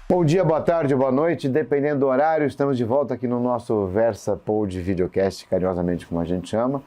Bom dia, boa tarde, boa noite, dependendo do horário, estamos de volta aqui no nosso VersaPod Videocast, carinhosamente como a gente chama,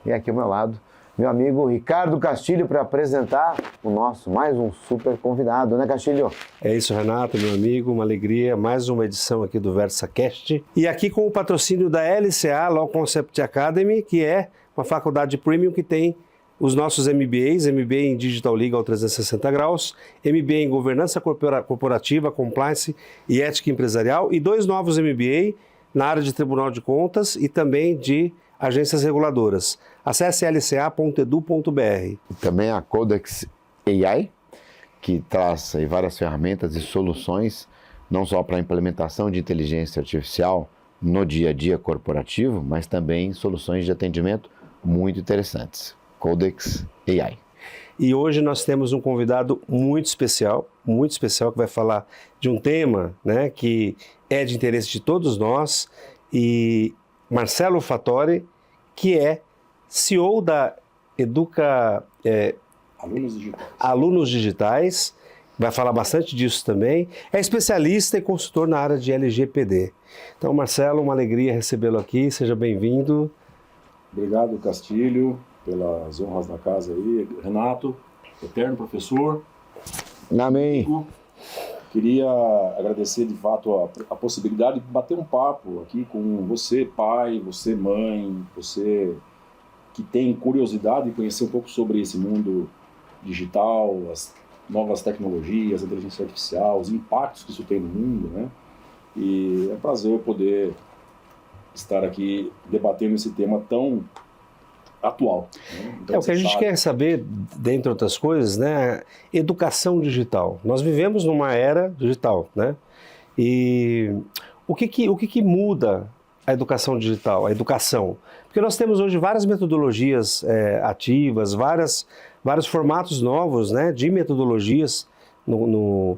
e aqui ao meu lado, meu amigo Ricardo Castilho para apresentar o nosso mais um super convidado, né, Castilho? É isso, Renato, meu amigo, uma alegria, mais uma edição aqui do VersaCast, e aqui com o patrocínio da LCA, Law Concept Academy, que é uma faculdade premium que tem os nossos MBAs, MBA em Digital Legal 360 graus, MBA em Governança Corporativa, Compliance e Ética Empresarial e 2 novos MBA na área de Tribunal de Contas e também de agências reguladoras. Acesse lca.edu.br. E também a Codex AI, que traz aí várias ferramentas e soluções, não só para a implementação de inteligência artificial no dia a dia corporativo, mas também soluções de atendimento muito interessantes. Codex AI. E hoje nós temos um convidado muito especial, que vai falar de um tema, né, que é de interesse de todos nós, e Marcelo Fattori, que é CEO da Alunos Digitais, vai falar bastante disso também, é especialista e consultor na área de LGPD. Então, Marcelo, uma alegria recebê-lo aqui, seja bem-vindo. Obrigado, Castilho, pelas honras da casa aí. Renato, eterno professor. Amém. Queria agradecer de fato a possibilidade de bater um papo aqui com você, pai, você, mãe, você que tem curiosidade de conhecer um pouco sobre esse mundo digital, as novas tecnologias, a inteligência artificial, os impactos que isso tem no mundo, né? E é um prazer poder estar aqui debatendo esse tema tão atual. Né? Então, o que a gente quer saber, dentre outras coisas, né, educação digital. Nós vivemos numa era digital, né? E o que muda a educação digital, a educação? Porque nós temos hoje várias metodologias ativas, vários formatos novos, né, de metodologias no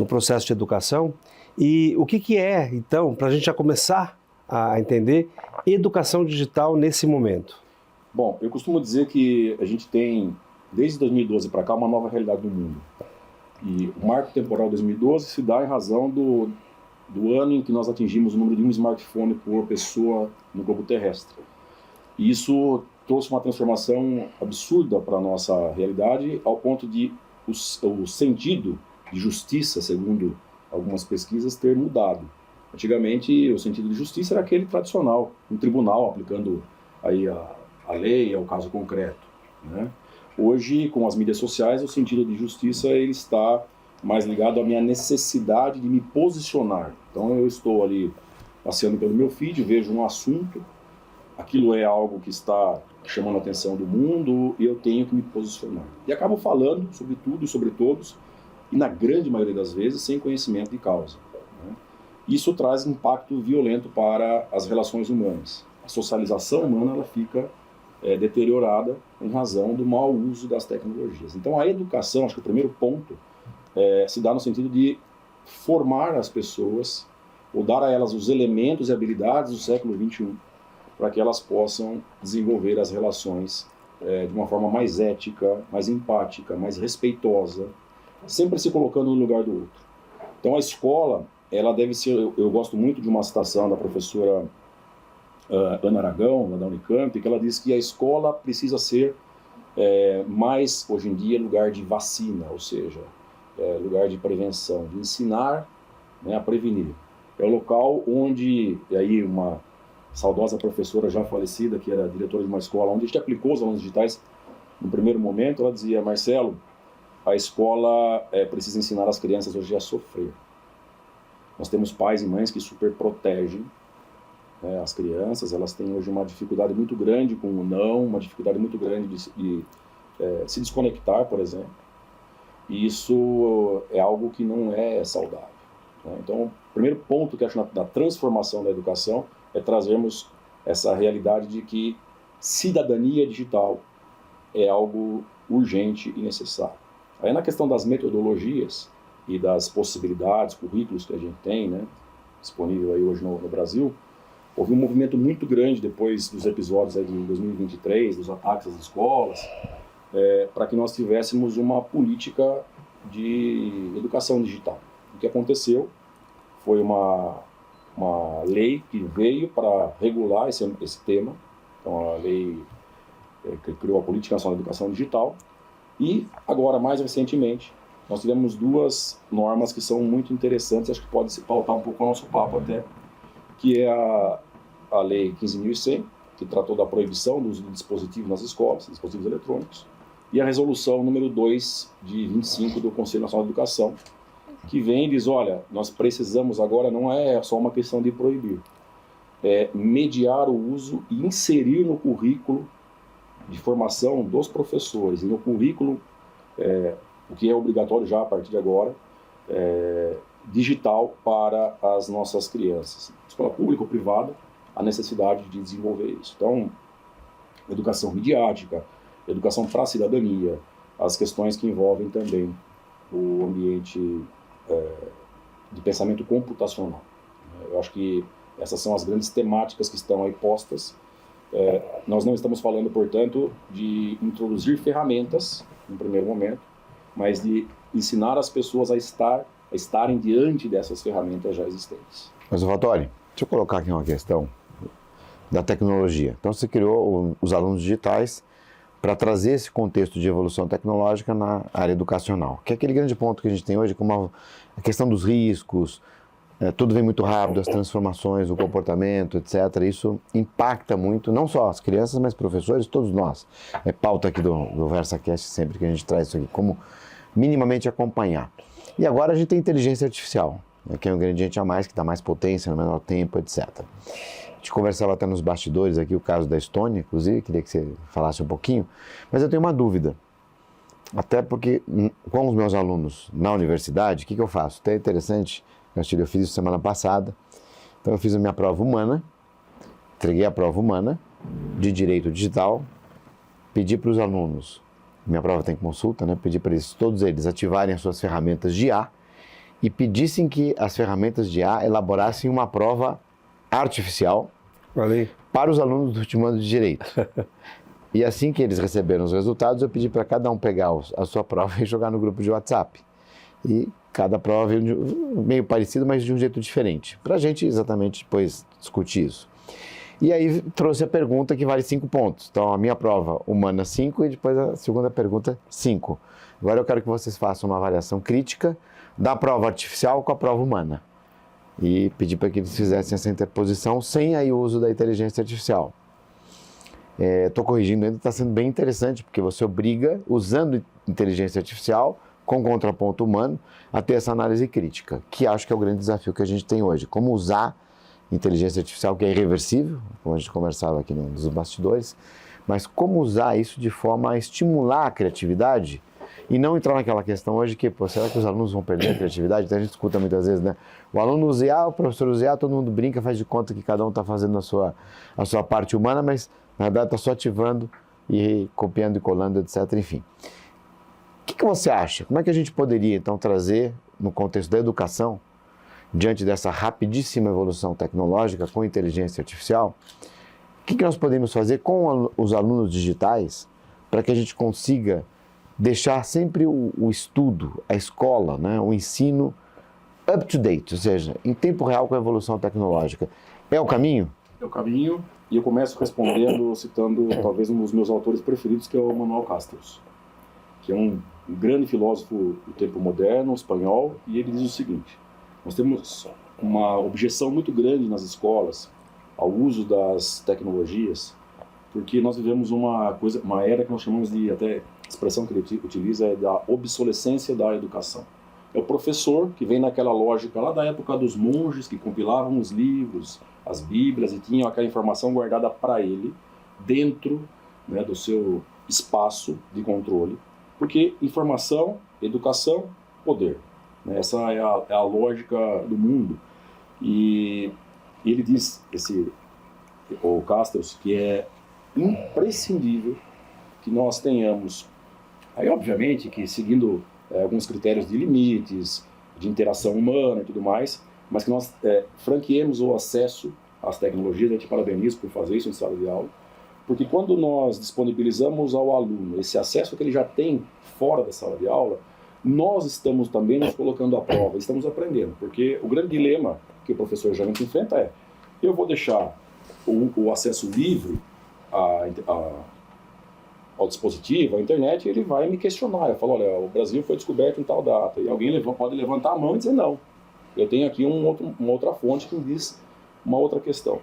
processo de educação. E o que é, então, para a gente já começar a entender, educação digital nesse momento? Bom, eu costumo dizer que a gente tem, desde 2012 para cá, uma nova realidade no mundo. E o marco temporal 2012 se dá em razão do ano em que nós atingimos o número de um smartphone por pessoa no globo terrestre. E isso trouxe uma transformação absurda para a nossa realidade, ao ponto de o sentido de justiça, segundo algumas pesquisas, ter mudado. Antigamente, o sentido de justiça era aquele tradicional, um tribunal aplicando aí a lei é o caso concreto, né? Hoje, com as mídias sociais, o sentido de justiça ele está mais ligado à minha necessidade de me posicionar. Então, eu estou ali passeando pelo meu feed, vejo um assunto, aquilo é algo que está chamando a atenção do mundo e eu tenho que me posicionar. E acabo falando sobre tudo e sobre todos, e na grande maioria das vezes, sem conhecimento de causa, né? Isso traz impacto violento para as relações humanas. A socialização humana ela fica deteriorada em razão do mau uso das tecnologias. Então a educação, acho que o primeiro ponto se dá no sentido de formar as pessoas ou dar a elas os elementos e habilidades do século XXI para que elas possam desenvolver as relações de uma forma mais ética, mais empática, mais respeitosa, sempre se colocando no lugar do outro. Então a escola, ela deve ser, eu gosto muito de uma citação da professora Ana Aragão, lá da Unicamp, que ela diz que a escola precisa ser mais, hoje em dia, lugar de vacina, ou seja, lugar de prevenção, de ensinar, né, a prevenir. É o local onde, e aí uma saudosa professora já falecida, que era diretora de uma escola, onde a gente aplicou os alunos digitais, no primeiro momento, ela dizia: Marcelo, a escola precisa ensinar as crianças hoje a sofrer. Nós temos pais e mães que super protegem as crianças, elas têm hoje uma dificuldade muito grande com o não, uma dificuldade muito grande de se desconectar, por exemplo. E isso é algo que não é saudável, né? Então, o primeiro ponto que acho da transformação da educação é trazermos essa realidade de que cidadania digital é algo urgente e necessário. Aí na questão das metodologias e das possibilidades, currículos que a gente tem, né, disponível aí hoje no Brasil, houve um movimento muito grande depois dos episódios aí de 2023, dos ataques às escolas, para que nós tivéssemos uma política de educação digital. O que aconteceu foi uma lei que veio para regular esse tema. Então, a lei que criou a Política Nacional de Educação Digital. E, agora, mais recentemente, nós tivemos 2 normas que são muito interessantes, acho que pode se pautar um pouco o nosso papo até, que é a Lei 15.100, que tratou da proibição do uso de dispositivos nas escolas, dispositivos eletrônicos, e a Resolução número 2 de 25 do Conselho Nacional de Educação, que vem e diz, olha, nós precisamos agora, não é só uma questão de proibir, é mediar o uso e inserir no currículo de formação dos professores, e no currículo, o que é obrigatório já a partir de agora, digital para as nossas crianças. Escola pública ou privada, a necessidade de desenvolver isso. Então, educação midiática, educação para a cidadania, as questões que envolvem também o ambiente de pensamento computacional. Eu acho que essas são as grandes temáticas que estão aí postas. Nós não estamos falando, portanto, de introduzir ferramentas, no primeiro momento, mas de ensinar as pessoas a estarem diante dessas ferramentas já existentes. Mas, Valtori, deixa eu colocar aqui uma questão da tecnologia. Então, você criou os alunos digitais para trazer esse contexto de evolução tecnológica na área educacional, que é aquele grande ponto que a gente tem hoje, como a questão dos riscos, tudo vem muito rápido, as transformações, o comportamento, etc. Isso impacta muito, não só as crianças, mas professores, todos nós. É pauta aqui do VersaCast sempre que a gente traz isso aqui, como minimamente acompanhar. E agora a gente tem inteligência artificial, que é um ingrediente a mais, que dá mais potência no menor tempo, etc. A gente conversava até nos bastidores aqui, o caso da Estônia, inclusive, queria que você falasse um pouquinho, mas eu tenho uma dúvida. Até porque, com os meus alunos na universidade, o que eu faço? Até interessante, eu fiz isso semana passada. Então eu fiz a minha prova humana, entreguei a prova humana de direito digital, pedi para os alunos, minha prova tem consulta, né? Pedi para eles, todos eles ativarem as suas ferramentas de IA e pedissem que as ferramentas de IA elaborassem uma prova artificial para os alunos do último ano de direito. E assim que eles receberam os resultados, eu pedi para cada um pegar a sua prova e jogar no grupo de WhatsApp. E cada prova veio meio parecido, mas de um jeito diferente, para a gente exatamente depois discutir isso. E aí trouxe a pergunta que vale 5 pontos. Então, a minha prova humana 5 e depois a segunda pergunta 5. Agora eu quero que vocês façam uma avaliação crítica da prova artificial com a prova humana. E pedir para que eles fizessem essa interposição sem aí o uso da inteligência artificial. Estou corrigindo ainda, está sendo bem interessante, porque você obriga, usando inteligência artificial, com contraponto humano, a ter essa análise crítica, que acho que é o grande desafio que a gente tem hoje. Como usar inteligência artificial, que é irreversível, como a gente conversava aqui nos bastidores, mas como usar isso de forma a estimular a criatividade e não entrar naquela questão hoje que, será que os alunos vão perder a criatividade? Então a gente escuta muitas vezes, né? O aluno usa IA, o professor usa IA, todo mundo brinca, faz de conta que cada um está fazendo a sua parte humana, mas na verdade está só ativando e copiando e colando, etc. Enfim. O que você acha? Como é que a gente poderia, então, trazer, no contexto da educação, diante dessa rapidíssima evolução tecnológica com inteligência artificial, o que nós podemos fazer com os alunos digitais para que a gente consiga deixar sempre o estudo, a escola, né, o ensino up to date, ou seja, em tempo real com a evolução tecnológica? É o caminho? É o caminho, e eu começo respondendo, citando talvez um dos meus autores preferidos, que é o Manuel Castells, que é um grande filósofo do tempo moderno, espanhol, e ele diz o seguinte: nós temos uma objeção muito grande nas escolas ao uso das tecnologias, porque nós vivemos uma era que nós chamamos de, até a expressão que ele utiliza é da obsolescência da educação. É o professor que vem naquela lógica lá da época dos monges que compilavam os livros, as bíblias, e tinham aquela informação guardada para ele dentro, né, do seu espaço de controle, porque informação, educação, poder. Essa é a lógica do mundo. E ele diz, o Castells, que é imprescindível que nós tenhamos, aí obviamente que seguindo alguns critérios de limites, de interação humana e tudo mais, mas que nós franqueemos o acesso às tecnologias. A gente parabeniza por fazer isso em sala de aula, porque quando nós disponibilizamos ao aluno esse acesso que ele já tem fora da sala de aula, nós estamos também nos colocando à prova, estamos aprendendo, porque o grande dilema que o professor geralmente enfrenta é: eu vou deixar o acesso livre ao dispositivo, à internet, e ele vai me questionar. Eu falo: olha, o Brasil foi descoberto em tal data, e alguém pode levantar a mão e dizer: não, eu tenho aqui uma outra fonte que me diz uma outra questão.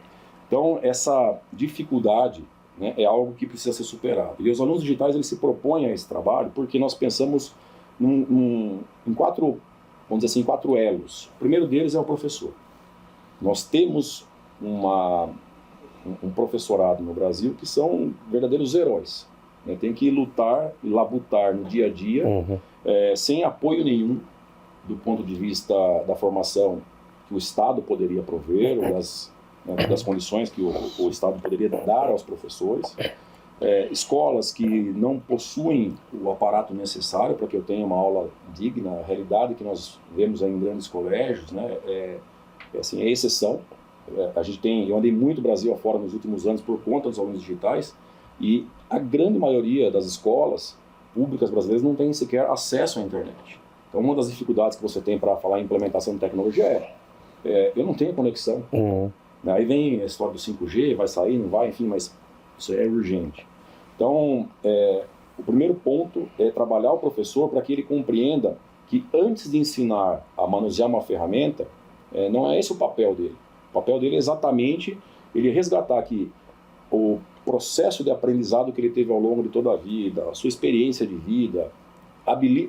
Então, essa dificuldade, né, é algo que precisa ser superado. E os alunos digitais, eles se propõem a esse trabalho porque nós pensamos em quatro, vamos dizer assim, 4 elos. O primeiro deles é o professor. Nós temos um professorado no Brasil que são verdadeiros heróis, né? Tem que lutar e labutar no dia a dia, sem apoio nenhum do ponto de vista da formação que o Estado poderia prover, ou das condições que o Estado poderia dar aos professores. Escolas que não possuem o aparato necessário para que eu tenha uma aula digna. A realidade que nós vemos aí em grandes colégios, né, é exceção. Eu andei muito Brasil afora nos últimos anos por conta dos alunos digitais, e a grande maioria das escolas públicas brasileiras não tem sequer acesso à internet. Então, uma das dificuldades que você tem para falar em implementação de tecnologia eu não tenho conexão. Aí vem a história do 5G, vai sair, não vai, enfim, mas isso é urgente. Então, o primeiro ponto é trabalhar o professor para que ele compreenda que antes de ensinar a manusear uma ferramenta, não é esse o papel dele. O papel dele é exatamente ele resgatar que o processo de aprendizado que ele teve ao longo de toda a vida, a sua experiência de vida,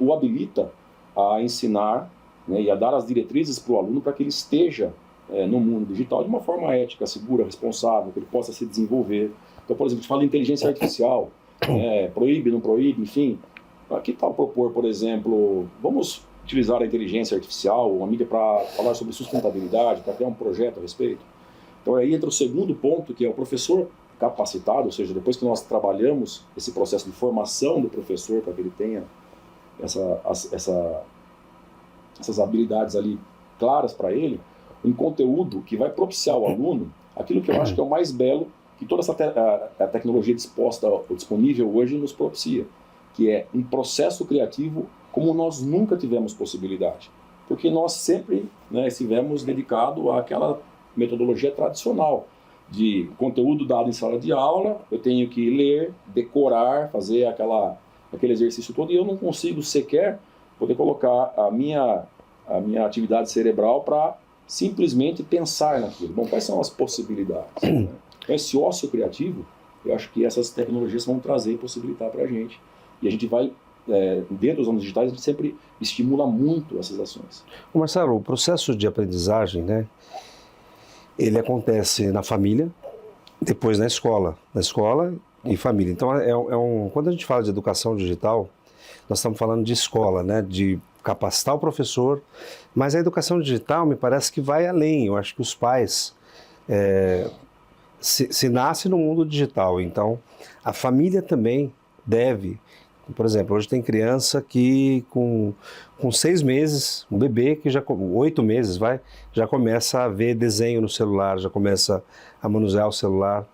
o habilita a ensinar, né, e a dar as diretrizes para o aluno para que ele esteja no mundo digital de uma forma ética, segura, responsável, que ele possa se desenvolver. Então, por exemplo, a gente fala de inteligência artificial, proíbe, não proíbe, enfim. Que tal propor, por exemplo, vamos utilizar a inteligência artificial, uma mídia, para falar sobre sustentabilidade, para criar um projeto a respeito? Então, aí entra o segundo ponto, que é o professor capacitado, ou seja, depois que nós trabalhamos esse processo de formação do professor para que ele tenha essas habilidades ali claras para ele, um conteúdo que vai propiciar ao aluno aquilo que eu acho que é o mais belo que toda essa a tecnologia disponível hoje nos propicia, que é um processo criativo como nós nunca tivemos possibilidade, porque nós sempre, né, estivemos dedicados àquela metodologia tradicional de conteúdo dado em sala de aula, eu tenho que ler, decorar, fazer aquele exercício todo, e eu não consigo sequer poder colocar a minha atividade cerebral para simplesmente pensar naquilo. Bom, quais são as possibilidades? Né? Esse ócio criativo, eu acho que essas tecnologias vão trazer e possibilitar para a gente. E a gente vai, dentro dos anos digitais, a gente sempre estimula muito essas ações. Marcelo, o processo de aprendizagem, né, ele acontece na família, depois na escola e família. Então, quando a gente fala de educação digital, nós estamos falando de escola, né, de capacitar o professor, mas a educação digital me parece que vai além. Eu acho que os pais se nascem no mundo digital, então a família também deve. Por exemplo, hoje tem criança que com 6 meses, um bebê que 8 meses já começa a ver desenho no celular, já começa a manusear o celular.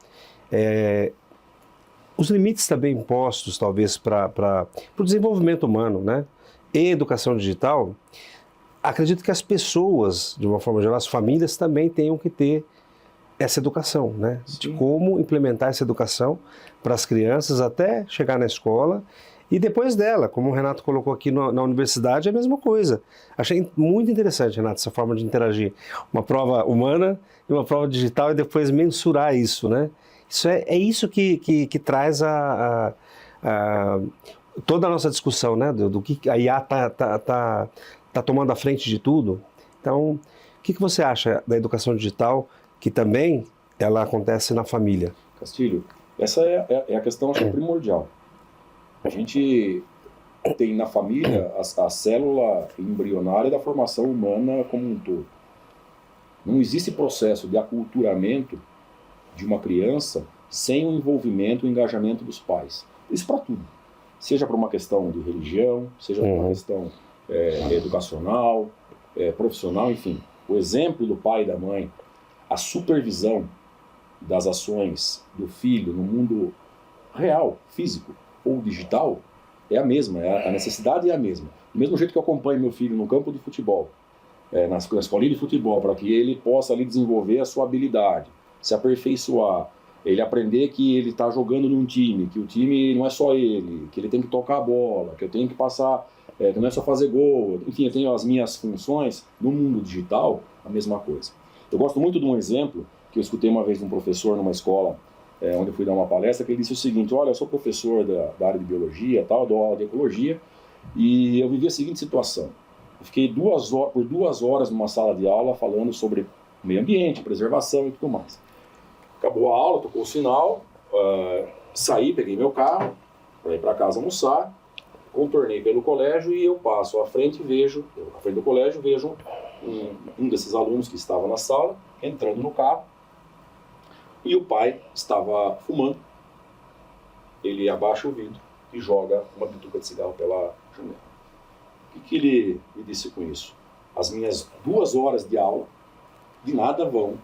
Os limites também impostos, talvez, para o desenvolvimento humano, né? E educação digital, acredito que as pessoas, de uma forma geral, as famílias também tenham que ter essa educação, né? Sim. De como implementar essa educação para as crianças até chegar na escola e depois dela, como o Renato colocou aqui na universidade, é a mesma coisa. Achei muito interessante, Renato, essa forma de interagir. Uma prova humana e uma prova digital e depois mensurar isso, né? Isso é isso que traz toda a nossa discussão, né, do que a IA tá tomando a frente de tudo. Então, o que você acha da educação digital, que também ela acontece na família? Castilho, essa é a questão, acho, primordial. A gente tem na família a célula embrionária da formação humana como um todo. Não existe processo de aculturamento de uma criança sem o envolvimento e o engajamento dos pais. Isso para tudo. Seja por uma questão de religião, seja por uma questão educacional, profissional, enfim. O exemplo do pai e da mãe, a supervisão das ações do filho no mundo real, físico ou digital, é a mesma, a necessidade é a mesma. Do mesmo jeito que eu acompanho meu filho no campo de futebol, na escolinha de futebol, para que ele possa ali desenvolver a sua habilidade, se aperfeiçoar, ele aprender que ele está jogando num time, que o time não é só ele, que ele tem que tocar a bola, que eu tenho que passar, que não é só fazer gol, enfim, eu tenho as minhas funções. No mundo digital, a mesma coisa. Eu gosto muito de um exemplo que eu escutei uma vez de um professor numa escola, onde eu fui dar uma palestra, que ele disse o seguinte: olha, eu sou professor da área de biologia, tal, dou aula de ecologia, e eu vivi a seguinte situação. Eu fiquei por 2 horas numa sala de aula falando sobre meio ambiente, preservação e tudo mais. Acabou a aula, tocou o sinal, saí, peguei meu carro para ir para casa almoçar, contornei pelo colégio e eu passo à frente do colégio, vejo um desses alunos que estava na sala, entrando no carro, e o pai estava fumando. Ele abaixa o vidro e joga uma bituca de cigarro pela janela. O que ele me disse com isso? As minhas 2 horas de aula de nada vão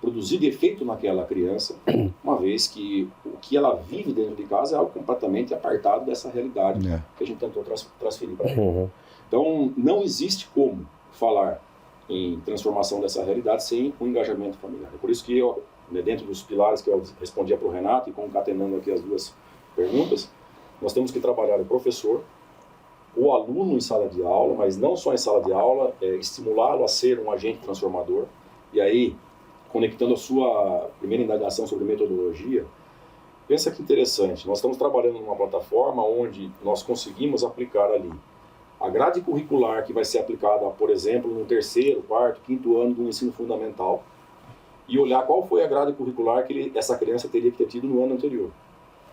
produzir de efeito naquela criança, uma vez que o que ela vive dentro de casa é algo completamente apartado dessa realidade que a gente tentou transferir para ela. Então, não existe como falar em transformação dessa realidade sem um engajamento familiar. É por isso que eu, dentro dos pilares que eu respondia para o Renato, e concatenando aqui as 2 perguntas, nós temos que trabalhar o professor, o aluno em sala de aula, mas não só em sala de aula, estimulá-lo a ser um agente transformador. E aí, conectando a sua primeira indagação sobre metodologia, pensa que interessante, nós estamos trabalhando numa plataforma onde nós conseguimos aplicar ali a grade curricular que vai ser aplicada, por exemplo, no 3º, 4º, 5º ano do ensino fundamental, e olhar qual foi a grade curricular que essa criança teria que ter tido no ano anterior.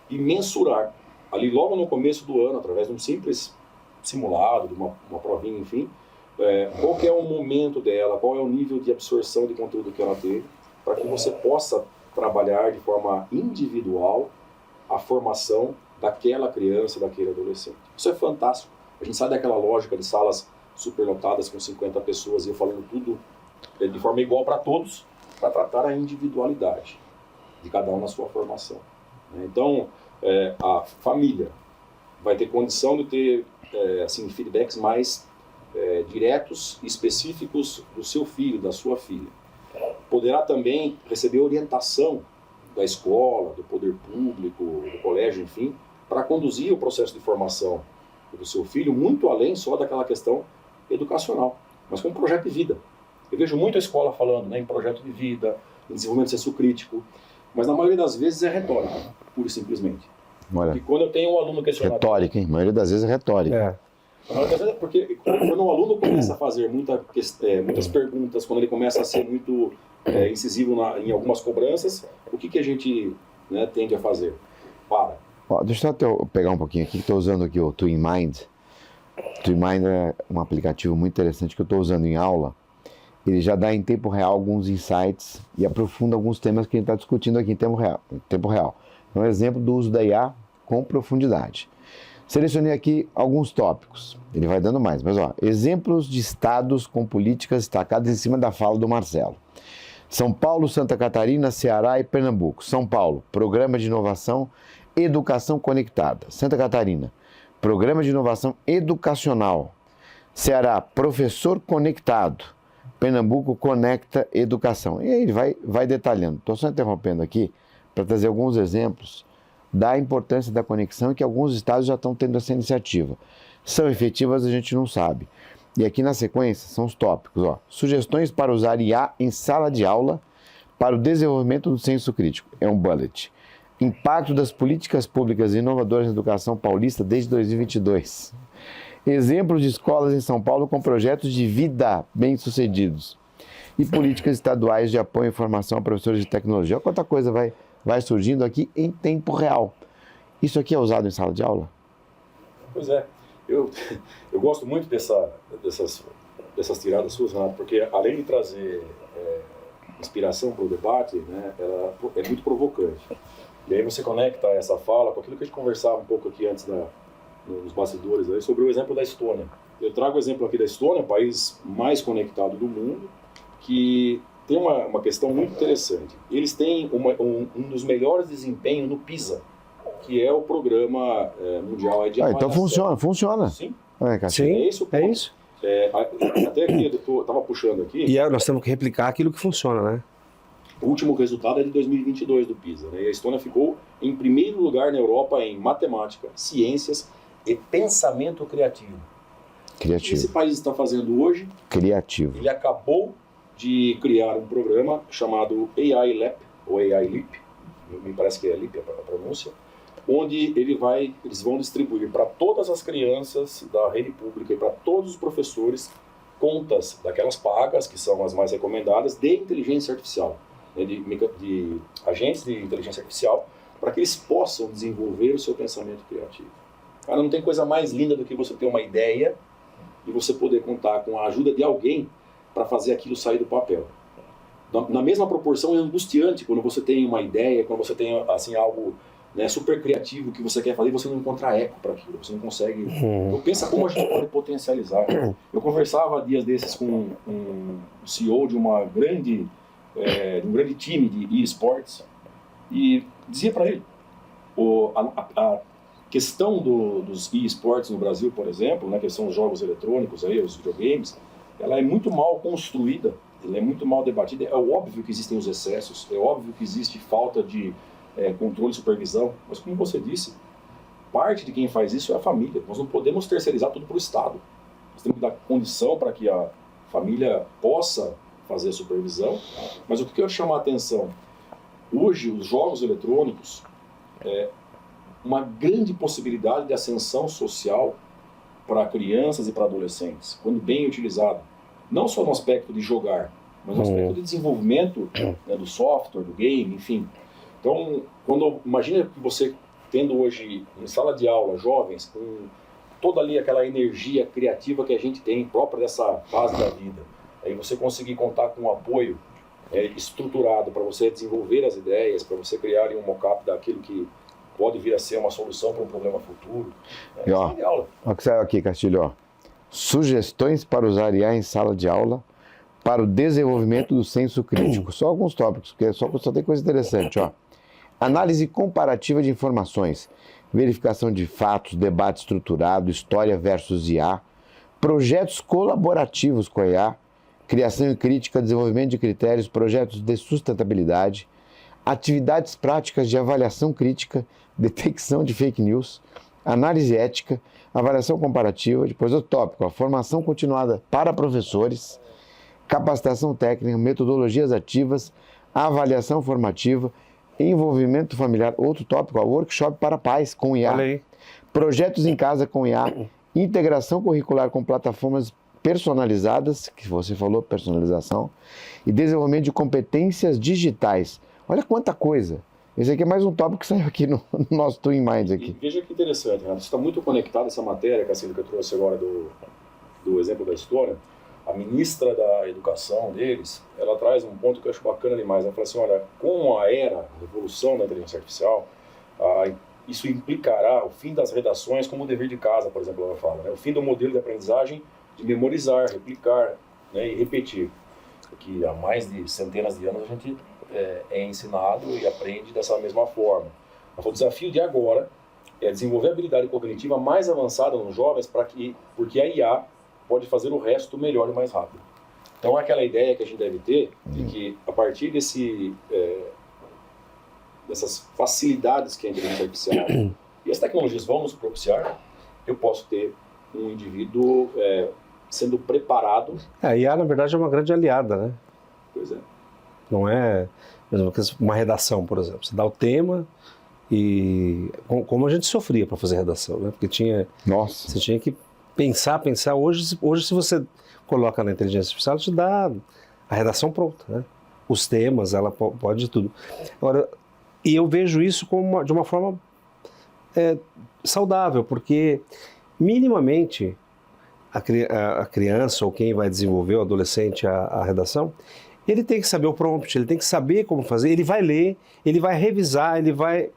E mensurar, ali logo no começo do ano, através de um simples simulado, de uma provinha, enfim, qual que é o momento dela, qual é o nível de absorção de conteúdo que ela teve, para que você possa trabalhar de forma individual a formação daquela criança, daquele adolescente. Isso é fantástico. A gente sai daquela lógica de salas superlotadas com 50 pessoas e eu falando tudo de forma igual para todos, para tratar a individualidade de cada um na sua formação. Então, a família vai ter condição de ter assim, feedbacks mais diretos e específicos do seu filho, da sua filha. Poderá também receber orientação da escola, do poder público, do colégio, enfim, para conduzir o processo de formação do seu filho muito além só daquela questão educacional, mas com um projeto de vida. Eu vejo muito a escola falando em projeto de vida, em desenvolvimento de senso crítico, mas na maioria das vezes é retórica, pura e simplesmente. Olha, e quando eu tenho um aluno questionando... Retórica, hein? A maioria das vezes é retórica. Porque quando o aluno começa a fazer muitas perguntas, quando ele começa a ser muito incisivo em algumas cobranças, o que a gente tende a fazer? Deixa eu pegar um pouquinho aqui, que estou usando aqui o TwinMind. TwinMind é um aplicativo muito interessante que eu estou usando em aula. Ele já dá em tempo real alguns insights e aprofunda alguns temas que a gente está discutindo aqui em tempo real. É um exemplo do uso da IA com profundidade. Selecionei aqui alguns tópicos, ele vai dando mais, mas exemplos de estados com políticas destacadas em cima da fala do Marcelo. São Paulo, Santa Catarina, Ceará e Pernambuco. São Paulo, Programa de Inovação Educação Conectada. Santa Catarina, Programa de Inovação Educacional. Ceará, Professor Conectado. Pernambuco, Conecta Educação. E aí ele vai detalhando. Estou só interrompendo aqui para trazer alguns exemplos da importância da conexão e que alguns estados já estão tendo essa iniciativa. São efetivas, a gente não sabe. E aqui na sequência são os tópicos. Sugestões para usar IA em sala de aula para o desenvolvimento do senso crítico. É um bullet. Impacto das políticas públicas inovadoras na educação paulista desde 2022. Exemplos de escolas em São Paulo com projetos de vida bem-sucedidos. E políticas estaduais de apoio e formação a professores de tecnologia. Olha quanta coisa vai surgindo aqui em tempo real. Isso aqui é usado em sala de aula? Pois é. Eu gosto muito dessas tiradas suas, Renato, porque além de trazer inspiração para o debate, ela é muito provocante. E aí você conecta essa fala com aquilo que a gente conversava um pouco aqui antes nos bastidores aí, sobre o exemplo da Estônia. Eu trago o exemplo aqui da Estônia, o país mais conectado do mundo, que tem uma questão muito interessante. Eles têm um dos melhores desempenhos no PISA, que é o programa mundial de Então avaliação. funciona. Sim, Castilho. Sim, é esse o ponto. é isso. Até aqui, eu estava puxando aqui, E nós temos que replicar aquilo que funciona, né? o último resultado é de 2022 do PISA, né? E a Estônia ficou em primeiro lugar na Europa em matemática, ciências e pensamento criativo. O que esse Criativo. país está fazendo hoje? Criativo. Ele acabou de criar um programa chamado AI Lab, ou AI Leap, me parece que é Leap a pronúncia, onde eles vão distribuir para todas as crianças da rede pública e para todos os professores contas daquelas pagas, que são as mais recomendadas, de inteligência artificial, né, de agentes de inteligência artificial, para que eles possam desenvolver o seu pensamento criativo. Cara, não tem coisa mais linda do que você ter uma ideia e você poder contar com a ajuda de alguém para fazer aquilo sair do papel. Na mesma proporção é angustiante quando você tem uma ideia, quando você tem assim algo, né, super criativo que você quer fazer e você não encontra eco para aquilo, você não consegue. Então pensa como a gente pode potencializar. Eu conversava dias desses com um CEO de um grande time de eSports e dizia para ele a questão dos eSports no Brasil, por exemplo, né, que são os jogos eletrônicos, aí, os videogames, ela é muito mal construída, ela é muito mal debatida. É óbvio que existem os excessos, é óbvio que existe falta de controle e supervisão, mas como você disse, parte de quem faz isso é a família. Nós não podemos terceirizar tudo para o Estado. Nós temos que dar condição para que a família possa fazer a supervisão. Mas o que eu quero chamar a atenção? Hoje, os jogos eletrônicos uma grande possibilidade de ascensão social para crianças e para adolescentes, quando bem utilizado. Não só no aspecto de jogar, mas no aspecto de desenvolvimento, né, do software, do game, enfim. Então, imagina que você tendo hoje em sala de aula jovens com toda ali aquela energia criativa que a gente tem própria dessa fase da vida, aí você conseguir contar com um apoio estruturado para você desenvolver as ideias, para você criar um mock-up daquilo que pode vir a ser uma solução para um problema futuro. E ó, olha o que saiu aqui, Castilho. Ó. Sugestões para usar IA em sala de aula para o desenvolvimento do senso crítico. Só alguns tópicos, porque só tem coisa interessante. Ó. Análise comparativa de informações, verificação de fatos, debate estruturado, história versus IA, projetos colaborativos com a IA, criação e crítica, desenvolvimento de critérios, projetos de sustentabilidade, atividades práticas de avaliação crítica, detecção de fake news, análise ética, avaliação comparativa, depois o tópico, a formação continuada para professores, capacitação técnica, metodologias ativas, avaliação formativa, envolvimento familiar, outro tópico, workshop para pais com IA, projetos em casa com IA, integração curricular com plataformas personalizadas, que você falou, personalização, e desenvolvimento de competências digitais. Olha quanta coisa. Esse aqui é mais um tópico que saiu aqui no nosso Twin Minds aqui. E veja que interessante, Renato. Isso está muito conectado, essa matéria, Cassino, que eu trouxe agora do exemplo da história. A ministra da Educação deles, ela traz um ponto que eu acho bacana demais. Ela fala assim, olha, com a revolução da inteligência artificial, isso implicará o fim das redações como dever de casa, por exemplo, ela fala. Né? O fim do modelo de aprendizagem de memorizar, replicar, né, e repetir. Que há mais de centenas de anos a gente é ensinado e aprende dessa mesma forma. O desafio de agora é desenvolver a habilidade cognitiva mais avançada nos jovens porque a IA pode fazer o resto melhor e mais rápido. Então, aquela ideia que a gente deve ter de que, a partir dessas facilidades que a inteligência artificial e as tecnologias vão nos propiciar, eu posso ter um indivíduo sendo preparado. A IA, na verdade, é uma grande aliada, né? Pois é. Não é uma redação, por exemplo. Você dá o tema e... Como a gente sofria para fazer redação, né? Porque você tinha que pensar. Hoje, se você coloca na inteligência artificial, ela te dá a redação pronta, né? Os temas, ela pode tudo. Agora, e eu vejo isso de uma forma saudável, porque minimamente a criança ou quem vai desenvolver, o adolescente, a redação, ele tem que saber o prompt, ele tem que saber como fazer, ele vai ler, ele vai revisar, ele vai...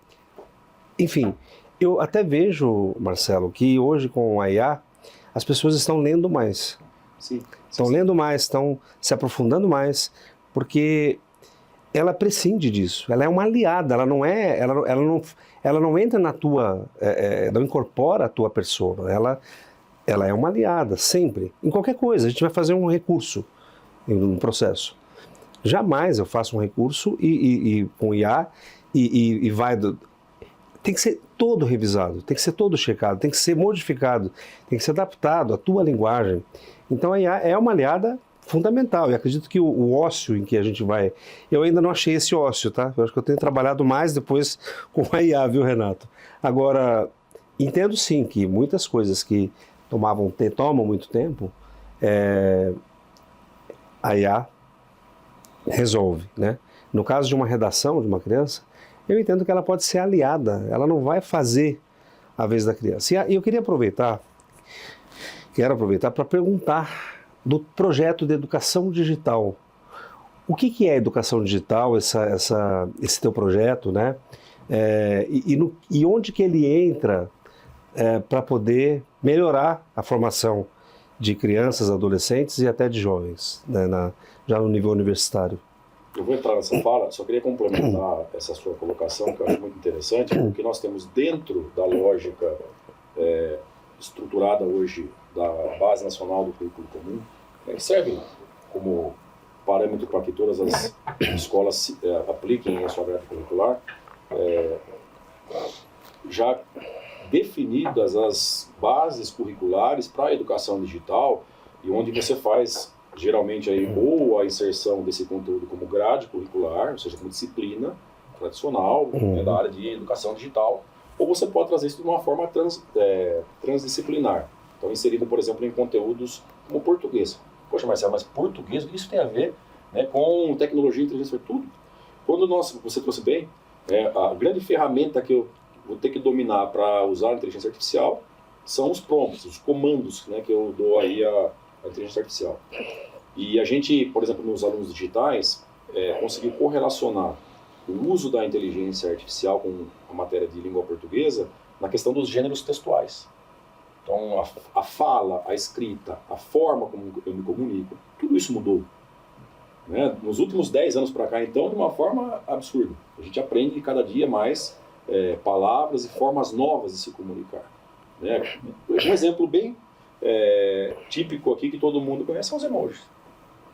Enfim, eu até vejo, Marcelo, que hoje com a IA, as pessoas estão lendo mais. Sim. Estão lendo mais, estão se aprofundando mais, porque ela prescinde disso. Ela é uma aliada, ela não entra na tua, não incorpora a tua persona. Ela é uma aliada, sempre. Em qualquer coisa, a gente vai fazer um recurso no processo. Jamais eu faço um recurso com IA e vai... Tem que ser todo revisado, tem que ser todo checado, tem que ser modificado, tem que ser adaptado à tua linguagem. Então a IA é uma aliada fundamental, e acredito que o ócio em que a gente vai... Eu ainda não achei esse ócio, tá? Eu acho que eu tenho trabalhado mais depois com a IA, viu, Renato? Agora, entendo sim que muitas coisas que tomam muito tempo, a IA resolve, né? No caso de uma redação de uma criança, eu entendo que ela pode ser aliada, ela não vai fazer a vez da criança. E eu quero aproveitar para perguntar do projeto de educação digital. O que é educação digital, esse teu projeto, né? E onde que ele entra para poder melhorar a formação de crianças, adolescentes e até de jovens, né, já no nível universitário? Eu vou entrar nessa fala, só queria complementar essa sua colocação, que eu acho muito interessante, porque nós temos dentro da lógica estruturada hoje da Base Nacional do Currículo Comum, que serve como parâmetro para que todas as escolas apliquem a sua grade curricular, já definidas as bases curriculares para a educação digital, e onde você faz geralmente aí ou a inserção desse conteúdo como grade curricular, ou seja, como disciplina tradicional da área de educação digital, ou você pode trazer isso de uma forma transdisciplinar. Então, inserido, por exemplo, em conteúdos como português. Poxa, Marcelo, mas português, isso tem a ver, né, com tecnologia e inteligência, tudo. Quando você trouxe bem, a grande ferramenta que eu vou ter que dominar para usar a inteligência artificial são os prompts, os comandos, né, que eu dou aí à inteligência artificial. E a gente, por exemplo, nos alunos digitais, conseguiu correlacionar o uso da inteligência artificial com a matéria de língua portuguesa na questão dos gêneros textuais. Então, a fala, a escrita, a forma como eu me comunico, tudo isso mudou. Né? Nos últimos 10 anos para cá, então, de uma forma absurda. A gente aprende cada dia mais palavras e formas novas de se comunicar. Né? Um exemplo bem típico aqui que todo mundo conhece são os emojis.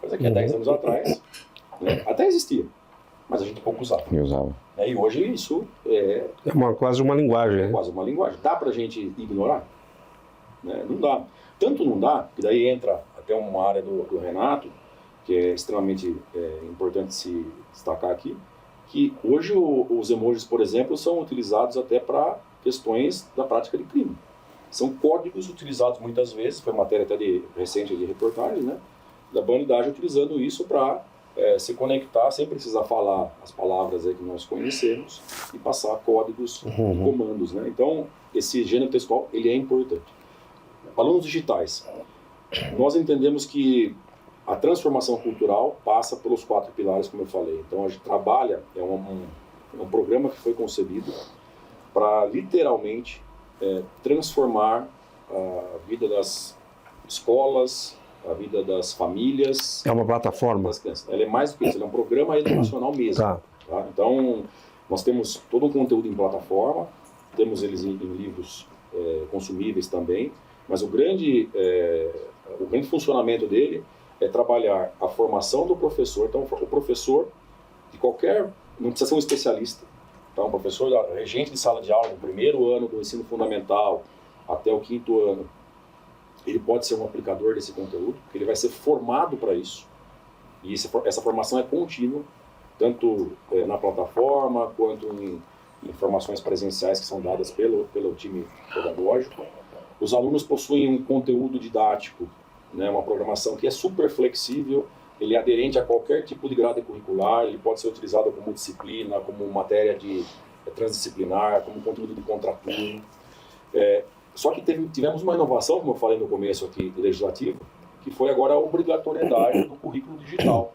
Coisa que há 10 anos atrás até existia, mas a gente pouco usava. E hoje isso é quase uma linguagem. É quase uma linguagem. Dá para a gente ignorar? Não dá. Tanto não dá, que daí entra até uma área do Renato, que é extremamente importante se destacar aqui, que hoje os emojis, por exemplo, são utilizados até para questões da prática de crime. São códigos utilizados muitas vezes, foi matéria até recente de reportagem, né, da bandidagem utilizando isso para se conectar sem precisar falar as palavras aí que nós conhecemos e passar códigos e comandos. Né? Então, esse gênero textual ele é importante. Alunos digitais, nós entendemos que a transformação cultural passa pelos 4 pilares, como eu falei. Então, a gente trabalha, é um programa que foi concebido para literalmente transformar a vida das escolas, a vida das famílias. É uma plataforma? Das crianças. Ela é mais do que isso, ela é um programa educacional mesmo. Tá? Então, nós temos todo um conteúdo em plataforma, temos eles em livros consumíveis também, mas o grande funcionamento dele é trabalhar a formação do professor. Então, o professor de qualquer... não precisa ser um especialista. Então, o professor, regente de sala de aula, no primeiro ano do ensino fundamental até o 5º ano, ele pode ser um aplicador desse conteúdo, porque ele vai ser formado para isso. E essa formação é contínua, tanto na plataforma, quanto em formações presenciais que são dadas pelo time pedagógico. Os alunos possuem um conteúdo didático, né, uma programação que é super flexível, ele é aderente a qualquer tipo de grade curricular, ele pode ser utilizado como disciplina, como matéria transdisciplinar, como conteúdo de contraturno. Só que tivemos uma inovação, como eu falei no começo aqui, legislativo, que foi agora a obrigatoriedade do currículo digital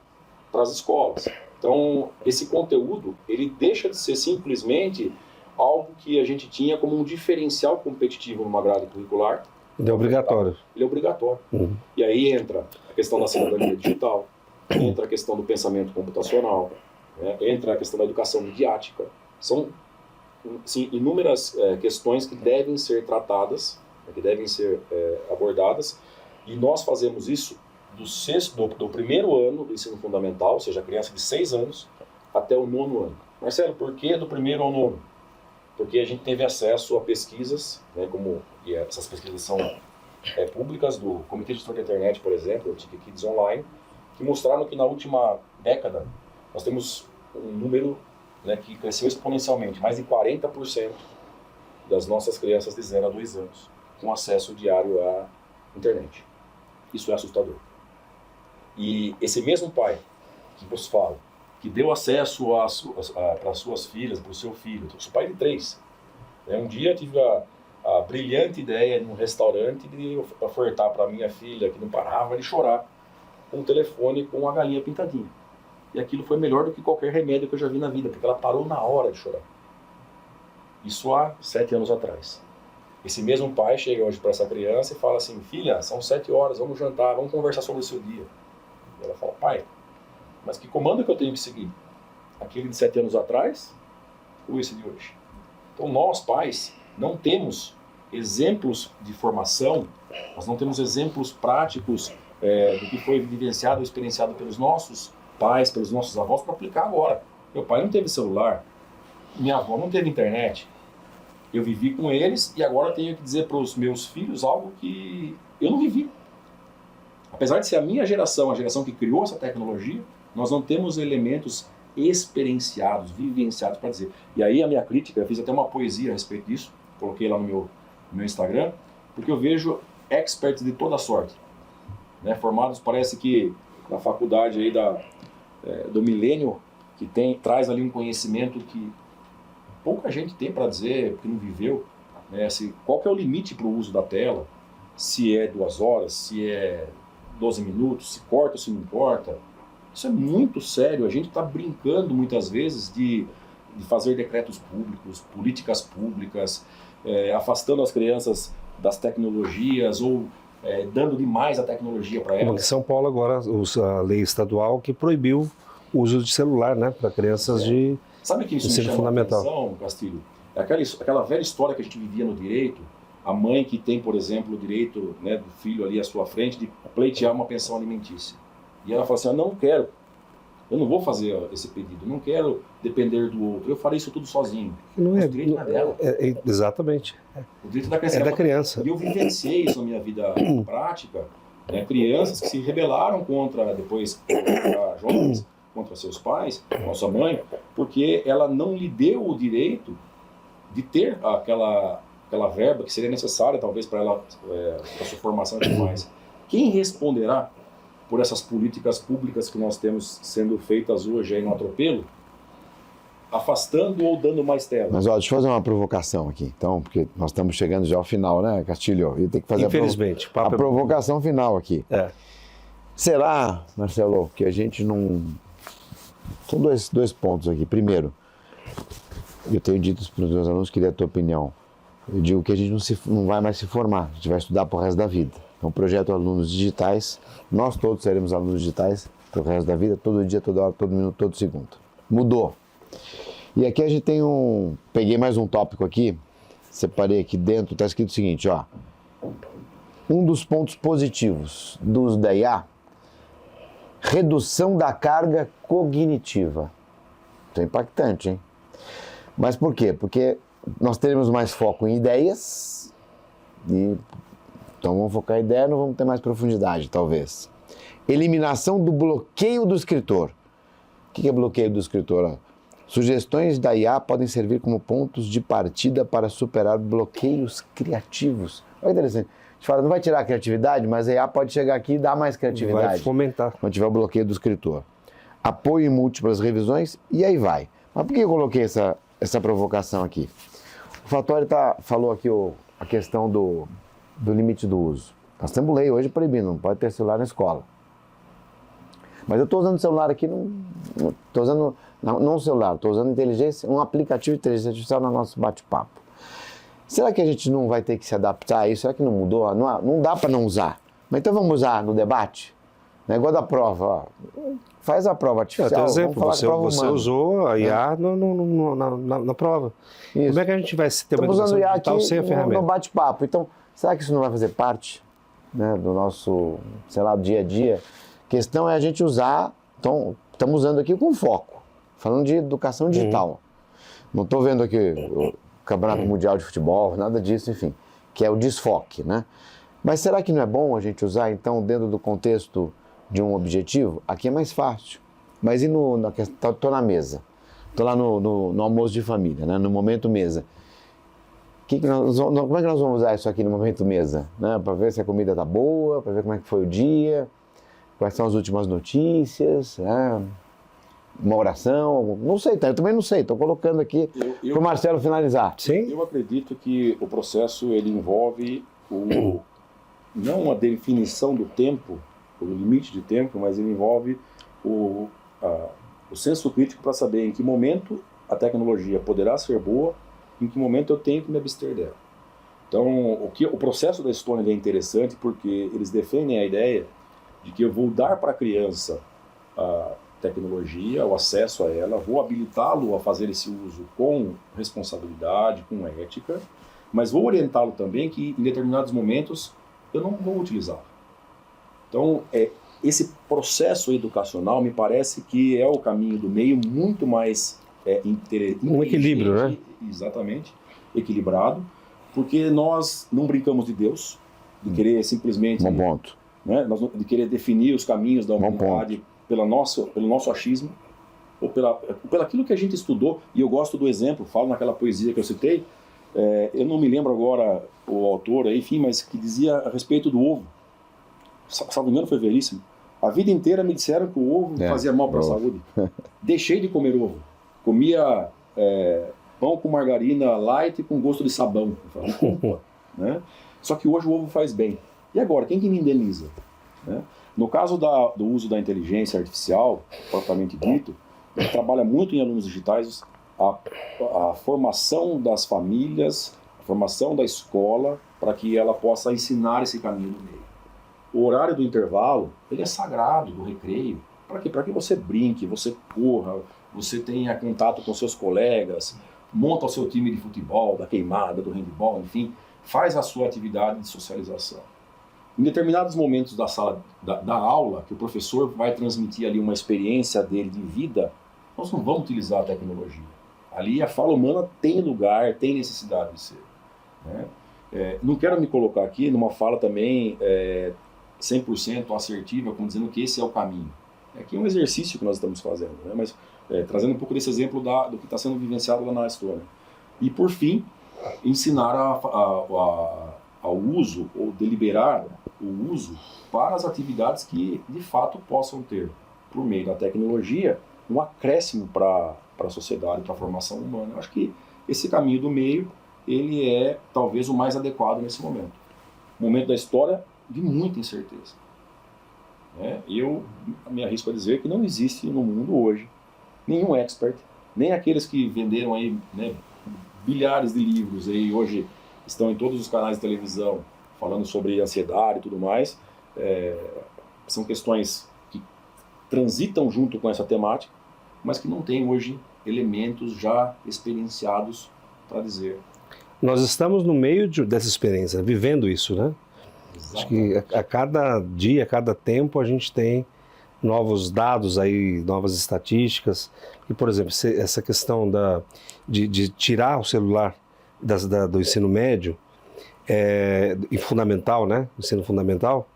para as escolas. Então, esse conteúdo, ele deixa de ser simplesmente algo que a gente tinha como um diferencial competitivo numa grade curricular. Ele é obrigatório. Ele é obrigatório. E aí entra a questão da cidadania digital, entra a questão do pensamento computacional, né? Entra a questão da educação midiática. São sim, inúmeras questões que devem ser tratadas, que devem ser abordadas, e nós fazemos isso do primeiro ano do ensino fundamental, ou seja, a criança de 6 anos, até o 9º ano. Marcelo, por que do primeiro ao 9º? Porque a gente teve acesso a pesquisas, né, e essas pesquisas são públicas, do Comitê de Gestor da Internet, por exemplo, o TIC Kids Online, que mostraram que na última década nós temos um número, né, que cresceu exponencialmente, mais de 40% das nossas crianças de 0 a 2 anos com acesso diário à internet. Isso é assustador. E esse mesmo pai que vos falo, que deu acesso para suas filhas, para o seu filho, eu sou pai de 3. Um dia eu tive a brilhante ideia em um restaurante de ofertar para minha filha, que não parava de chorar, um telefone com a galinha pintadinha. E aquilo foi melhor do que qualquer remédio que eu já vi na vida, porque ela parou na hora de chorar. Isso há 7 anos atrás. Esse mesmo pai chega hoje para essa criança e fala assim: filha, são 7 horas, vamos jantar, vamos conversar sobre o seu dia. E ela fala: pai, mas que comando que eu tenho que seguir? Aquele de 7 anos atrás ou esse de hoje? Então nós, pais, não temos exemplos de formação, nós não temos exemplos práticos do que foi vivenciado ou experienciado pelos nossos pais, pelos nossos avós, para aplicar agora. Meu pai não teve celular, minha avó não teve internet. Eu vivi com eles e agora tenho que dizer para os meus filhos algo que eu não vivi. Apesar de ser a minha geração, a geração que criou essa tecnologia, nós não temos elementos experienciados, vivenciados para dizer. E aí a minha crítica, eu fiz até uma poesia a respeito disso, coloquei lá no meu Instagram, porque eu vejo experts de toda sorte, né, formados, parece que na faculdade aí do milênio, que traz ali um conhecimento que pouca gente tem para dizer, porque não viveu, né, qual que é o limite para o uso da tela, se é 2 horas, se é 12 minutos, se corta ou se não corta. Isso é muito sério. A gente está brincando muitas vezes de fazer decretos públicos, políticas públicas, afastando as crianças das tecnologias ou dando demais a tecnologia para elas. Como em São Paulo agora, a lei estadual que proibiu o uso de celular, né, para crianças de Sabe que isso me chama fundamental. Atenção, Castilho? É aquela velha história que a gente vivia no direito, a mãe que tem, por exemplo, o direito, né, do filho ali à sua frente de pleitear uma pensão alimentícia. E ela fala assim: eu não vou fazer esse pedido, não quero depender do outro, eu farei isso tudo sozinho. Não é, o direito não é dela. Exatamente. O direito da criança. É da criança. E eu vivenciei isso na minha vida prática, né, crianças que se rebelaram depois jovens, contra seus pais, com a sua mãe, porque ela não lhe deu o direito de ter aquela verba que seria necessária, talvez, para ela, para sua formação e tudo mais. Quem responderá por essas políticas públicas que nós temos sendo feitas hoje aí no atropelo, afastando ou dando mais tela? Mas, ó, deixa eu fazer uma provocação aqui, então, porque nós estamos chegando já ao final, né, Castilho? E tem que fazer infelizmente, a provocação final aqui. Será, Marcelo, que a gente não... São dois pontos aqui. Primeiro, eu tenho dito para os meus alunos, queria a tua opinião. Eu digo que a gente não vai mais se formar, a gente vai estudar para o resto da vida. É um projeto Alunos Digitais, nós todos seremos alunos digitais para o resto da vida, todo dia, toda hora, todo minuto, todo segundo. Mudou. E aqui a gente tem peguei mais um tópico aqui, separei aqui dentro, está escrito o seguinte, ó. Um dos pontos positivos do uso da IA, redução da carga cognitiva. Isso é impactante, hein? Mas por quê? Porque nós teremos mais foco em ideias, então vamos focar em ideia, não vamos ter mais profundidade, talvez. Eliminação do bloqueio do escritor. O que é bloqueio do escritor? Sugestões da IA podem servir como pontos de partida para superar bloqueios criativos. Olha que interessante. A gente fala, não vai tirar a criatividade, mas a IA pode chegar aqui e dar mais criatividade. Vai fomentar. Quando tiver o bloqueio do escritor. Apoio em múltiplas revisões, e aí vai. Mas por que eu coloquei essa provocação aqui? O Fattori falou aqui a questão do limite do uso. Nós temos lei hoje proibindo, não pode ter celular na escola. Mas eu estou usando o celular aqui, estou usando, não o celular, estou usando um aplicativo de inteligência artificial no nosso bate-papo. Será que a gente não vai ter que se adaptar a isso? Será que não mudou? Não dá para não usar. Mas então vamos usar no debate? Negócio da prova, ó. Faz a prova artificial. Por exemplo, vamos falar com a prova você humana. usou a IA na prova. Isso. Como é que a gente vai ter uma Estamos usando educação o IA digital aqui sem a no ferramenta? bate-papo. Então, será que isso não vai fazer parte, né, do nosso, sei lá, dia a dia? A questão é a gente usar, então, estamos usando aqui com foco, falando de educação digital. Não estou vendo aqui o Campeonato Mundial de Futebol, nada disso, enfim, que é o desfoque, né? Mas será que não é bom a gente usar, então, dentro do contexto de um objetivo? Aqui é mais fácil. Mas e na questão, estou na mesa, estou lá no almoço de família, né, no momento mesa. Como é que nós vamos usar isso aqui no momento mesa? Né? Para ver se a comida está boa, para ver como é que foi o dia, quais são as últimas notícias, né? Uma oração, não sei, eu também não sei, estou colocando aqui para o Marcelo finalizar. Sim? Eu acredito que o processo ele envolve não a definição do tempo, o limite de tempo, mas ele envolve o senso crítico para saber em que momento a tecnologia poderá ser boa, em que momento eu tenho que me abster dela. Então, o processo da Estônia é interessante porque eles defendem a ideia de que eu vou dar para a criança a tecnologia, o acesso a ela, vou habilitá-lo a fazer esse uso com responsabilidade, com ética, mas vou orientá-lo também que em determinados momentos eu não vou utilizá-lo. Então, esse processo educacional me parece que é o caminho do meio muito mais um equilíbrio, né? Exatamente, equilibrado, porque nós não brincamos de Deus, de querer simplesmente... Bom ponto. Né, de querer definir os caminhos da humanidade pelo nosso achismo, ou pelo aquilo que a gente estudou, e eu gosto do exemplo, falo naquela poesia que eu citei, eu não me lembro agora o autor, enfim, mas que dizia a respeito do ovo. Salvo engano, foi veríssimo. A vida inteira me disseram que o ovo fazia mal para a saúde. Deixei de comer ovo. Comia pão com margarina light com gosto de sabão. Eu falei, né? Só que hoje o ovo faz bem. E agora, quem que me indeniza? Né? No caso do uso da inteligência artificial, propriamente dito, ele trabalha muito em alunos digitais a formação das famílias, a formação da escola, para que ela possa ensinar esse caminho do meio. O horário do intervalo, ele é sagrado, do recreio. Para quê? Para que você brinque, você corra, você tenha contato com seus colegas, monta o seu time de futebol, da queimada, do handebol, enfim, faz a sua atividade de socialização. Em determinados momentos da sala da aula, que o professor vai transmitir ali uma experiência dele de vida, nós não vamos utilizar a tecnologia. Ali a fala humana tem lugar, tem necessidade de ser. Né? Não quero me colocar aqui numa fala também 100% assertiva, como dizendo que esse é o caminho. Aqui é um exercício que nós estamos fazendo, né? Mas trazendo um pouco desse exemplo do que está sendo vivenciado lá na Estônia. E por fim, ensinar ao uso, ou deliberar o uso para as atividades que de fato possam ter, por meio da tecnologia, um acréscimo para a sociedade, para a formação humana. Eu acho que esse caminho do meio, ele é talvez o mais adequado nesse momento. Momento da história de muita incerteza. Eu me arrisco a dizer que não existe no mundo hoje nenhum expert, nem aqueles que venderam aí, né, bilhares de livros e hoje estão em todos os canais de televisão falando sobre ansiedade e tudo mais. São questões que transitam junto com essa temática, mas que não têm hoje elementos já experienciados para dizer. Nós estamos no meio dessa experiência, vivendo isso, né? Acho que a cada dia, a cada tempo, a gente tem novos dados aí, novas estatísticas. E, por exemplo, essa questão de tirar o celular do ensino médio e fundamental, né? Ensino fundamental,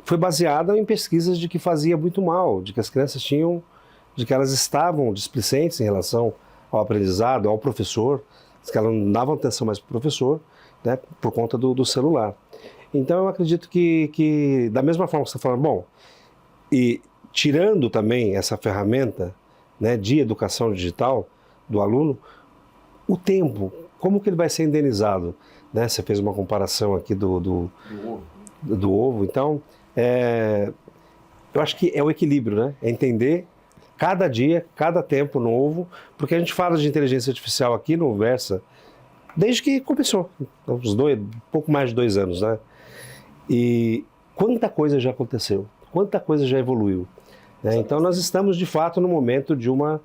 foi baseada em pesquisas de que fazia muito mal, de que as crianças de que elas estavam displicentes em relação ao aprendizado, ao professor, que elas não davam atenção mais para o professor, né? Por conta do celular. Então, eu acredito que da mesma forma que você está falando, bom, e tirando também essa ferramenta, né, de educação digital do aluno, o tempo, como que ele vai ser indenizado? Né? Você fez uma comparação aqui do ovo. Então, eu acho que é o equilíbrio, né? É entender cada dia, cada tempo novo, porque a gente fala de inteligência artificial aqui no Versa desde que começou, pouco mais de 2 anos, né? E quanta coisa já aconteceu, quanta coisa já evoluiu. Né? Então nós estamos de fato no momento de uma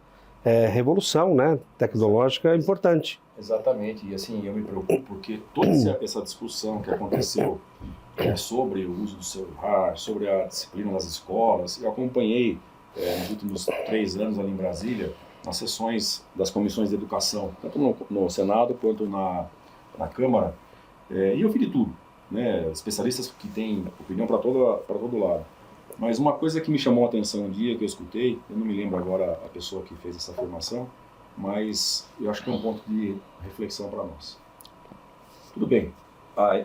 revolução, né, tecnológica importante. Exatamente, e assim, eu me preocupo porque toda essa discussão que aconteceu sobre o uso do celular, sobre a disciplina nas escolas, eu acompanhei nos últimos 3 anos ali em Brasília, nas sessões das comissões de educação, tanto no Senado quanto na Câmara, e eu vi de tudo, né, especialistas que têm opinião para todo lado. Mas uma coisa que me chamou a atenção um dia que eu escutei, eu não me lembro agora a pessoa que fez essa afirmação, mas eu acho que é um ponto de reflexão para nós. Tudo bem,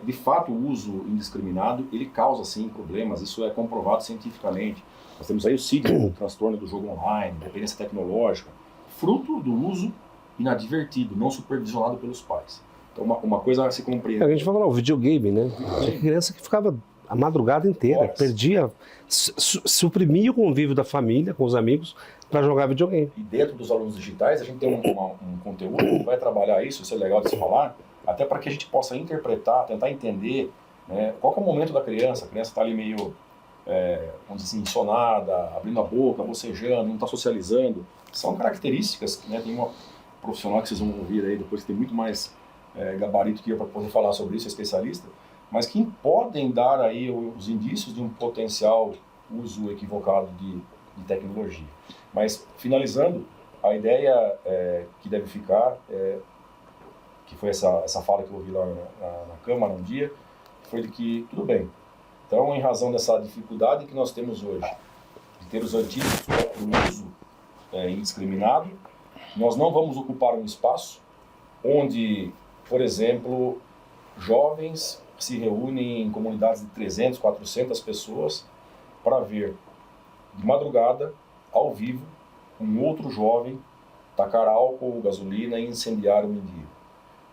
de fato o uso indiscriminado, ele causa sim problemas, isso é comprovado cientificamente. Nós temos aí o CID, o transtorno do jogo online, dependência tecnológica, fruto do uso inadvertido, não supervisionado pelos pais. Então uma coisa a se compreender. A gente vai falar o videogame, né? Tinha criança que ficava a madrugada inteira, perdia, suprimia o convívio da família com os amigos para jogar videogame. E dentro dos alunos digitais, a gente tem um conteúdo que vai trabalhar isso é legal de se falar, até para que a gente possa interpretar, tentar entender, né, qual que é o momento da criança. A criança está ali meio, vamos dizer assim, insonada, abrindo a boca, bocejando, não está socializando. São características, né, tem uma profissional que vocês vão ouvir aí depois que tem muito mais gabarito que eu para poder falar sobre isso, é especialista, mas que podem dar aí os indícios de um potencial uso equivocado de tecnologia. Mas, finalizando, a ideia que deve ficar, que foi essa fala que eu ouvi lá na Câmara um dia, foi de que, tudo bem, então, em razão dessa dificuldade que nós temos hoje, de ter os antídotos para o uso indiscriminado, nós não vamos ocupar um espaço onde, por exemplo, jovens se reúnem em comunidades de 300, 400 pessoas para ver, de madrugada, ao vivo, um outro jovem tacar álcool, gasolina e incendiar o mendigo.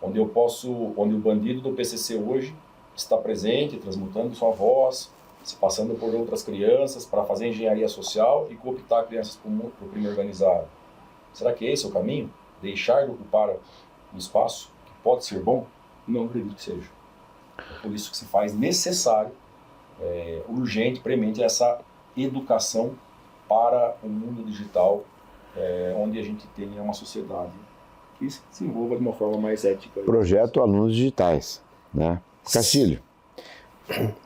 Onde o bandido do PCC hoje está presente, transmutando sua voz, se passando por outras crianças para fazer engenharia social e cooptar crianças para o crime organizado. Será que esse é o caminho? Deixar de ocupar um espaço que pode ser bom? Não acredito que seja. Por isso que se faz necessário, urgente, premente, essa educação para o mundo digital, onde a gente tenha uma sociedade que se desenvolva de uma forma mais ética. Projeto Alunos Digitais, né? Castilho,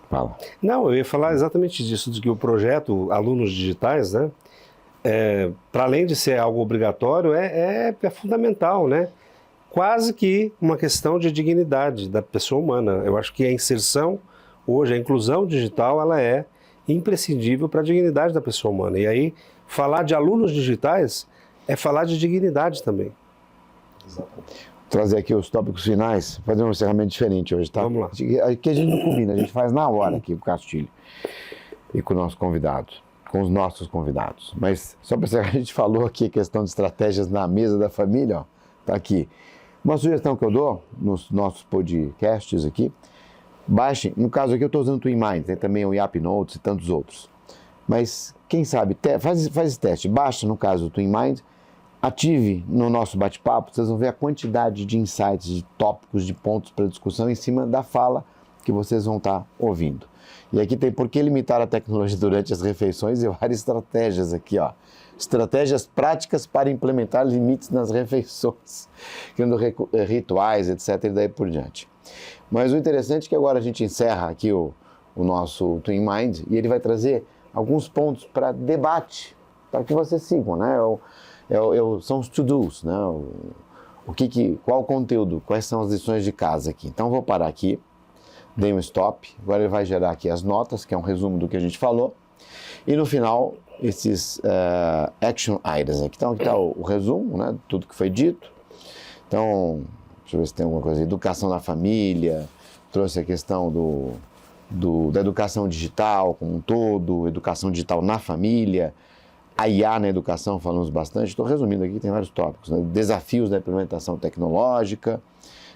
fala. Não, eu ia falar exatamente disso, de que o projeto Alunos Digitais, né, para além de ser algo obrigatório, é fundamental, né? Quase que uma questão de dignidade da pessoa humana. Eu acho que a inserção, hoje, a inclusão digital, ela é imprescindível para a dignidade da pessoa humana. E aí, falar de alunos digitais é falar de dignidade também. Exatamente. Vou trazer aqui os tópicos finais, fazer um encerramento diferente hoje, tá? Vamos lá. Aqui a gente não combina, a gente faz na hora aqui com o Castilho e com o nosso convidado, com os nossos convidados. Mas só para encerrar, a gente falou aqui a questão de estratégias na mesa da família, ó, tá aqui. Uma sugestão que eu dou nos nossos podcasts aqui, baixem, no caso aqui eu estou usando o TwinMind, tem também o Yap Notes e tantos outros. Mas quem sabe, faz esse teste, baixa no caso o TwinMind, ative no nosso bate-papo, vocês vão ver a quantidade de insights, de tópicos, de pontos para discussão em cima da fala que vocês vão estar ouvindo. E aqui tem por que limitar a tecnologia durante as refeições e várias estratégias aqui, ó. Estratégias práticas para implementar limites nas refeições, criando rituais, etc. e daí por diante. Mas o interessante é que agora a gente encerra aqui o nosso TwinMind e ele vai trazer alguns pontos para debate, para que vocês sigam, né? São os to-dos, né? Qual o conteúdo, quais são as lições de casa aqui. Então vou parar aqui, dei um stop, agora ele vai gerar aqui as notas, que é um resumo do que a gente falou, e no final esses action items aqui. Então aqui está o resumo, né, de tudo que foi dito. Então, deixa eu ver se tem alguma coisa. Educação na família, trouxe a questão da educação digital como um todo, educação digital na família, a IA na educação, falamos bastante. Estou resumindo aqui, tem vários tópicos, né? Desafios da implementação tecnológica,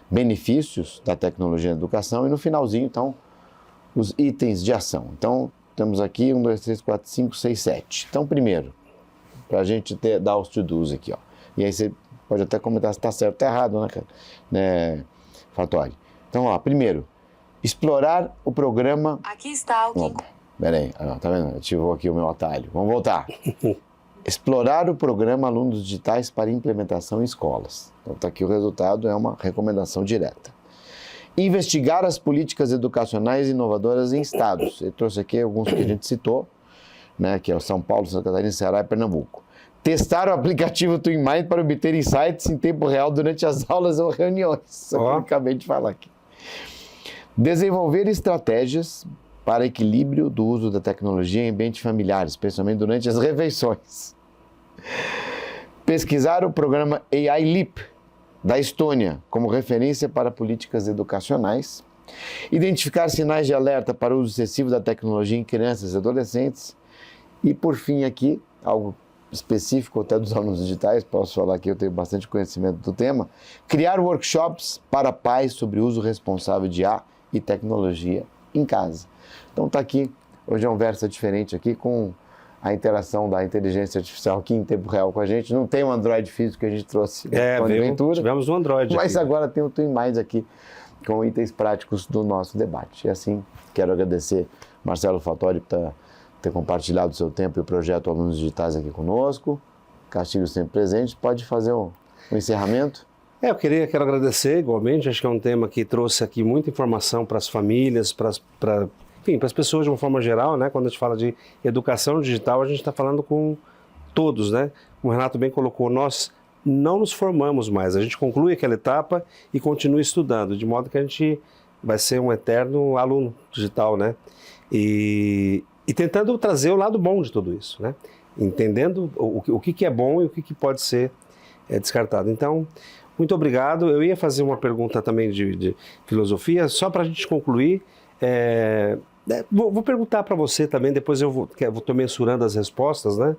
benefícios da tecnologia na educação e no finalzinho, então, os itens de ação. Então, temos aqui 1, 2, 3, 4, 5, 6, 7. Então, primeiro, para a gente dar os to-dos aqui, ó. E aí você pode até comentar se está certo ou está errado, né, Fatori? Então, ó, primeiro, explorar o programa... Aqui está alguém. Peraí, tá vendo? Ativou aqui o meu atalho. Vamos voltar. Explorar o programa Alunos Digitais para implementação em escolas. Então tá aqui o resultado, é uma recomendação direta. Investigar as políticas educacionais inovadoras em estados. Eu trouxe aqui alguns que a gente citou, né, que é São Paulo, Santa Catarina, Ceará e Pernambuco. Testar o aplicativo TwinMind para obter insights em tempo real durante as aulas ou reuniões. Isso que eu acabei de falar aqui. Desenvolver estratégias para equilíbrio do uso da tecnologia em ambiente familiar, especialmente durante as refeições. Pesquisar o programa AI Leap, da Estônia, como referência para políticas educacionais. Identificar sinais de alerta para o uso excessivo da tecnologia em crianças e adolescentes. E, por fim, aqui, algo específico até dos alunos digitais, posso falar que eu tenho bastante conhecimento do tema, criar workshops para pais sobre o uso responsável de IA e tecnologia em casa. Então está aqui, hoje é um verso diferente aqui com a interação da inteligência artificial aqui em tempo real com a gente. Não tem um Android físico que a gente trouxe. Tivemos um Android mas aqui. Agora tem o TwinMind aqui com itens práticos do nosso debate. E assim, quero agradecer Marcelo Fattori por ter compartilhado o seu tempo e o projeto Alunos Digitais aqui conosco. Castilho sempre presente. Pode fazer o encerramento? Eu quero agradecer igualmente. Acho que é um tema que trouxe aqui muita informação para as famílias, para as pessoas de uma forma geral, né? Quando a gente fala de educação digital, a gente está falando com todos, né? Como o Renato bem colocou, nós não nos formamos mais. A gente conclui aquela etapa e continua estudando, de modo que a gente vai ser um eterno aluno digital, né? E tentando trazer o lado bom de tudo isso, né? Entendendo o que é bom e o que pode ser descartado. Então, muito obrigado. Eu ia fazer uma pergunta também de filosofia, só para a gente concluir. Vou perguntar para você também, depois eu estou mensurando as respostas, né?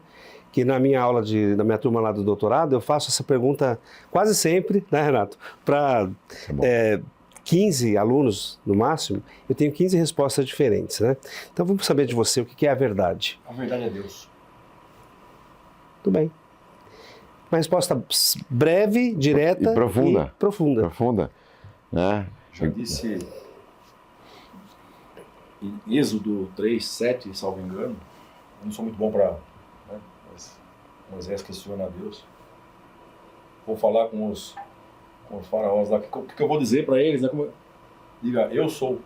Que na minha aula, na minha turma lá do doutorado, eu faço essa pergunta quase sempre, né, Renato? Para 15 alunos no máximo, eu tenho 15 respostas diferentes, né? Então vamos saber de você o que é a verdade. A verdade é Deus. Tudo bem. Uma resposta breve, direta e profunda. Profunda. Né? Já disse em Êxodo 3:7, salvo engano. Eu não sou muito bom para... Né, mas Moisés questiona a Deus. Vou falar com os faraós lá. O que eu vou dizer para eles? Né? Diga, eu sou.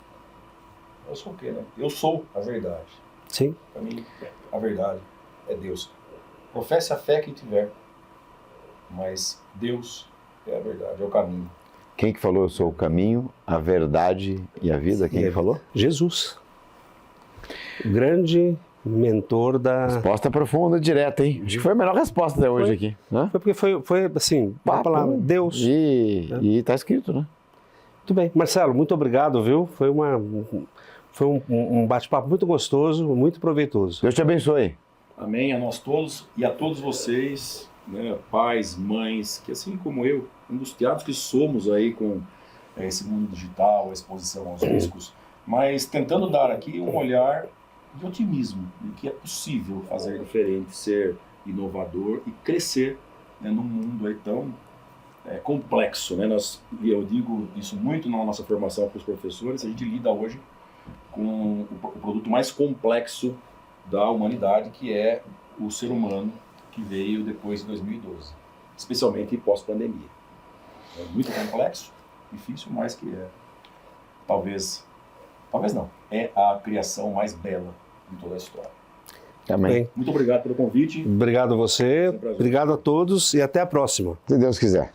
Eu sou o quê, né? Eu sou a verdade. Sim. Para mim, a verdade é Deus. Professe a fé que tiver. Mas Deus é a verdade, é o caminho. Quem que falou eu sou o caminho, a verdade e a vida? Quem que falou? Jesus. O grande mentor da... Resposta profunda, direta, hein? Acho que foi a melhor resposta até hoje aqui. Né? Foi porque foi assim, uma palavra, Deus. E tá escrito, né? Muito bem. Marcelo, muito obrigado, viu? Foi um bate-papo muito gostoso, muito proveitoso. Deus te abençoe. Amém a nós todos e a todos vocês, né, pais, mães, que assim como eu, angustiados que somos aí com esse mundo digital, a exposição aos riscos, mas tentando dar aqui um olhar de otimismo, de que é possível fazer diferente, ser inovador e crescer, né, num mundo aí tão complexo, né? Eu digo isso muito na nossa formação com os professores, a gente lida hoje com o produto mais complexo da humanidade, que é o ser humano que veio depois de 2012, especialmente pós-pandemia. É muito complexo, difícil, mas que talvez não, é a criação mais bela de toda a história. Amém. Muito obrigado pelo convite. Obrigado a você, obrigado a todos e até a próxima. Se Deus quiser.